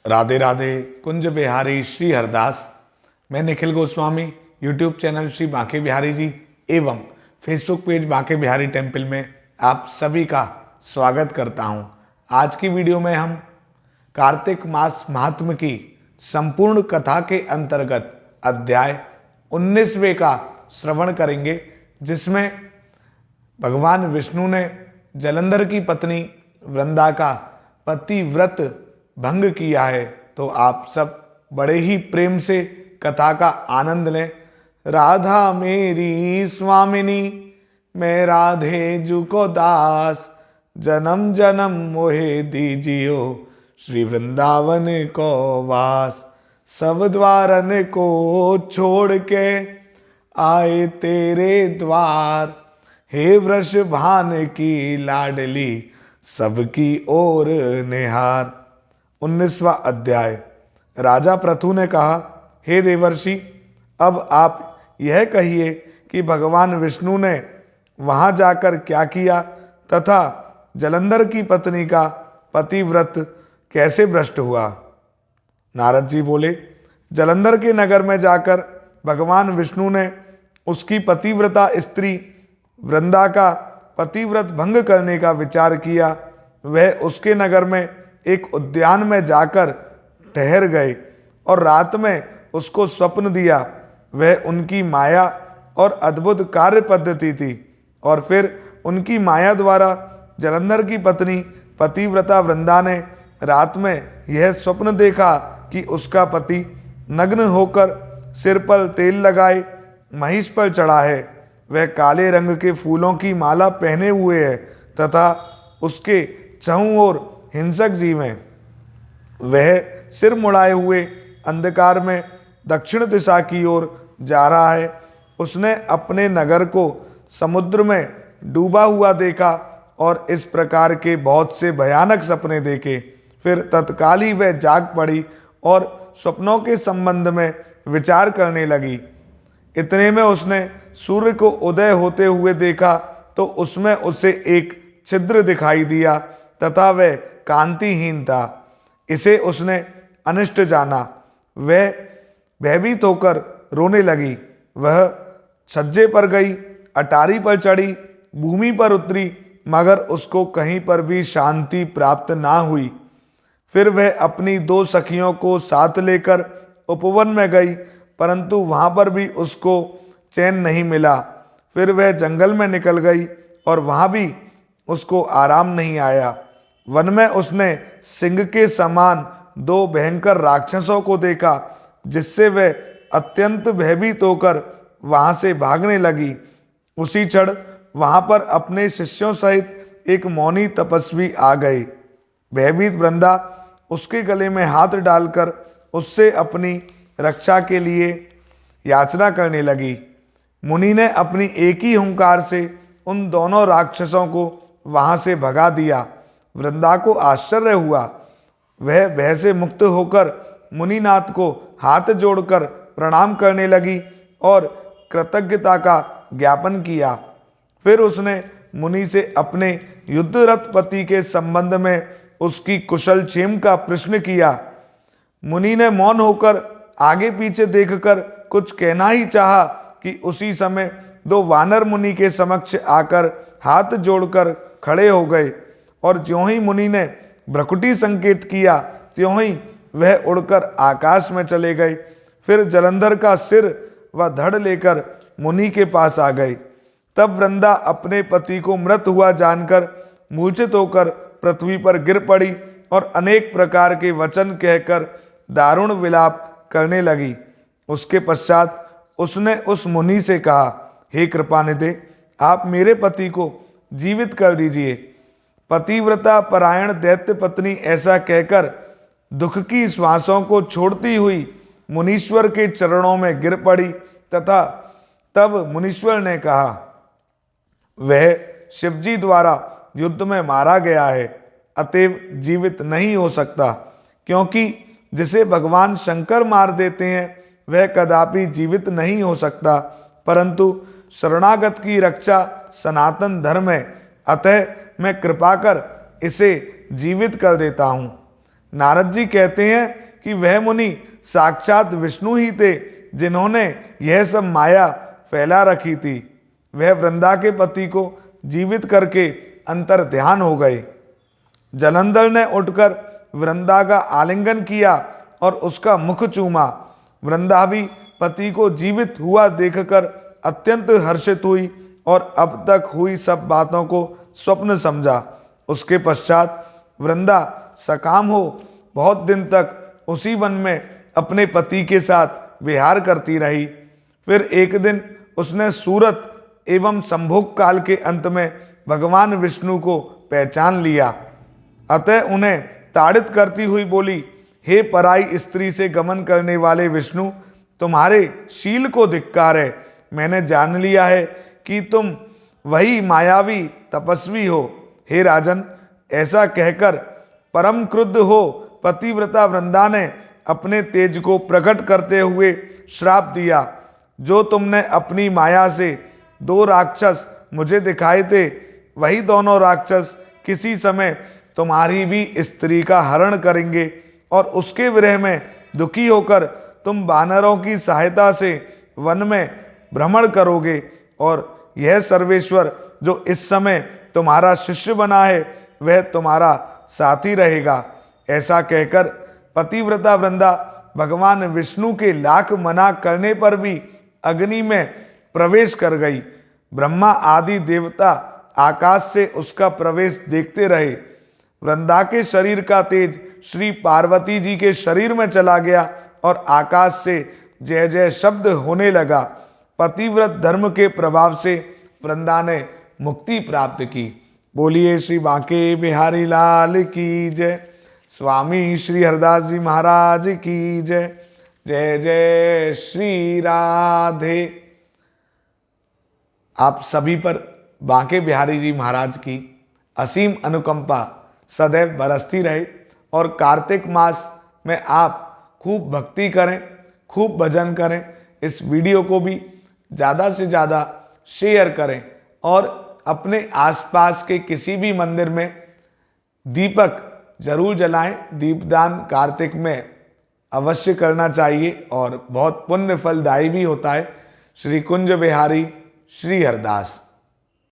राधे राधे। कुंज बिहारी श्री हरदास। मैं Nikhil Goswami YouTube channel Shri Banke Bihari ji एवं Facebook page Banke Bihari temple में आप सभी का स्वागत करता हूं। आज की वीडियो में हम कार्तिक मास महात्म की संपूर्ण कथा के अंतर्गत अध्याय 19वें का श्रवण करेंगे, जिसमें भगवान विष्णु ने जलंधर की पत्नी वृंदा का पतिव्रत भंग किया है। तो आप सब बड़े ही प्रेम से कथा का आनंद लें। राधा मेरी स्वामिनी, मैं राधे जू को दास, जन्म जन्म मोहे दीजियो, श्री वृंदावन को वास। सब द्वारन को छोड़ के आए तेरे द्वार, हे वृषभान की लाडली, सबकी ओर निहार। 19वां अध्याय। राजा पृथु ने कहा, हे देवर्षि, अब आप यह कहिए कि भगवान विष्णु ने वहां जाकर क्या किया तथा जलंधर की पत्नी का पतिव्रत कैसे भ्रष्ट हुआ। नारद जी बोले, जलंधर के नगर में जाकर भगवान विष्णु ने उसकी पतिव्रता स्त्री वृंदा का पतिव्रत भंग करने का विचार किया। वह उसके नगर में एक उद्यान में जाकर ठहर गए और रात में उसको स्वप्न दिया। वह उनकी माया और अद्भुत कार्य पद्धति थी। और फिर उनकी माया द्वारा जलंधर की पत्नी पतिव्रता वृंदा ने रात में यह स्वप्न देखा कि उसका पति नग्न होकर सिर पर तेल लगाए महिष पर चढ़ा है। वह काले रंग के फूलों की माला पहने हुए है तथा उसके चहुं ओर हिंसक जीव हैं। वह सिर मुड़ाए हुए अंधकार में दक्षिण दिशा की ओर जा रहा है। उसने अपने नगर को समुद्र में डूबा हुआ देखा और इस प्रकार के बहुत से भयानक सपने देखे। फिर तत्काल ही वह जाग पड़ी और स्वप्नों के संबंध में विचार करने लगी। इतने में उसने सूर्य को उदय होते हुए देखा तो उसमें उसे एक छिद्र दिखाई दिया तथा वह कांतिहीन था। इसे उसने अनिष्ट जाना। वह भयभीत होकर रोने लगी। वह छज्जे पर गई, अटारी पर चढ़ी, भूमि पर उतरी, मगर उसको कहीं पर भी शांति प्राप्त ना हुई। फिर वह अपनी दो सखियों को साथ लेकर उपवन में गई, परंतु वहां पर भी उसको चैन नहीं मिला। फिर वह जंगल में निकल गई और वहां भी उसको आराम नहीं आया। वन में उसने सिंह के समान दो भयंकर राक्षसों को देखा, जिससे वह अत्यंत भयभीत होकर वहां से भागने लगी। उसी क्षण वहां पर अपने शिष्यों सहित एक मौनी तपस्वी आ गए। भयभीत वृंदा उसके गले में हाथ डालकर उससे अपनी रक्षा के लिए याचना करने लगी। मुनि ने अपनी एक ही हुंकार से उन दोनों राक्षसों को वहां से भगा दिया। वृंदा को आश्चर्य हुआ। वह भय से मुक्त होकर मुनिनाथ को हाथ जोड़कर प्रणाम करने लगी और कृतज्ञता का ज्ञापन किया। फिर उसने मुनि से अपने युद्धरत पति के संबंध में उसकी कुशल क्षेम का प्रश्न किया। मुनि ने मौन होकर आगे पीछे देखकर कुछ कहना ही चाहा कि उसी समय दो वानर मुनि के समक्ष आकर हाथ जोड़कर खड़े हो गए और ज्यों ही मुनि ने भ्रकुटी संकेत किया त्यों ही वह उड़कर आकाश में चले गए। फिर जलंधर का सिर व धड़ लेकर मुनि के पास आ गए। तब वृंदा अपने पति को मृत हुआ जानकर मूर्छित होकर पृथ्वी पर गिर पड़ी और अनेक प्रकार के वचन कहकर दारुण विलाप करने लगी। उसके पश्चात उसने उस मुनि से कहा, हे कृपानिधे, आप मेरे पति को जीवित कर दीजिए। पतिव्रता परायण दैत्य पत्नी ऐसा कहकर दुख की श्वासों को छोड़ती हुई मुनीश्वर के चरणों में गिर पड़ी तथा तब मुनीश्वर ने कहा, वह शिवजी द्वारा युद्ध में मारा गया है, अतएव जीवित नहीं हो सकता, क्योंकि जिसे भगवान शंकर मार देते हैं वह कदापि जीवित नहीं हो सकता, परंतु शरणागत की रक्षा सनातन धर्म है, अतः मैं कृपा कर इसे जीवित कर देता हूँ। नारद जी कहते हैं कि वह मुनि साक्षात विष्णु ही थे जिन्होंने यह सब माया फैला रखी थी। वह वृंदा के पति को जीवित करके अंतर ध्यान हो गए। जलंधर ने उठकर वृंदा का आलिंगन किया और उसका मुख चूमा। वृंदा भी पति को जीवित हुआ देखकर अत्यंत हर्षित हुई और अब तक हुई सब बातों को स्वप्न समझा। उसके पश्चात वृंदा सकाम हो बहुत दिन तक उसी वन में अपने पति के साथ विहार करती रही। फिर एक दिन उसने सूरत एवं संभोग काल के अंत में भगवान विष्णु को पहचान लिया। अतः उन्हें ताड़ित करती हुई बोली, हे पराई स्त्री से गमन करने वाले विष्णु, तुम्हारे शील को धिक्कार है। मैंने जान लिया है कि तुम वही मायावी तपस्वी हो। हे राजन, ऐसा कहकर परम क्रुद्ध हो पतिव्रता वृंदा ने अपने तेज को प्रकट करते हुए श्राप दिया। जो तुमने अपनी माया से 2 राक्षस मुझे दिखाए थे, वही दोनों राक्षस किसी समय तुम्हारी भी स्त्री का हरण करेंगे और उसके विरह में दुखी होकर तुम वानरों की सहायता से वन में भ्रमण करोगे और यह सर्वेश्वर जो इस समय तुम्हारा शिष्य बना है वह तुम्हारा साथी रहेगा। ऐसा कहकर पतिव्रता वृंदा भगवान विष्णु के लाख मना करने पर भी अग्नि में प्रवेश कर गई। ब्रह्मा आदि देवता आकाश से उसका प्रवेश देखते रहे। वृंदा के शरीर का तेज श्री पार्वती जी के शरीर में चला गया और आकाश से जय जय शब्द होने लगा। पतिव्रत धर्म के प्रभाव से वृंदा ने मुक्ति प्राप्त की। बोलिए श्री बांके बिहारी लाल की जय। स्वामी श्री हरदास जी महाराज की जय। जय जय श्री राधे। आप सभी पर बांके बिहारी जी महाराज की असीम अनुकंपा सदैव बरसती रहे और कार्तिक मास में आप खूब भक्ति करें, खूब भजन करें। इस वीडियो को भी ज़्यादा से ज़्यादा शेयर करें और अपने आसपास के किसी भी मंदिर में दीपक जरूर जलाएं। दीपदान कार्तिक में अवश्य करना चाहिए और बहुत पुण्य फलदायी भी होता है। श्री कुंज बिहारी श्री हरदास।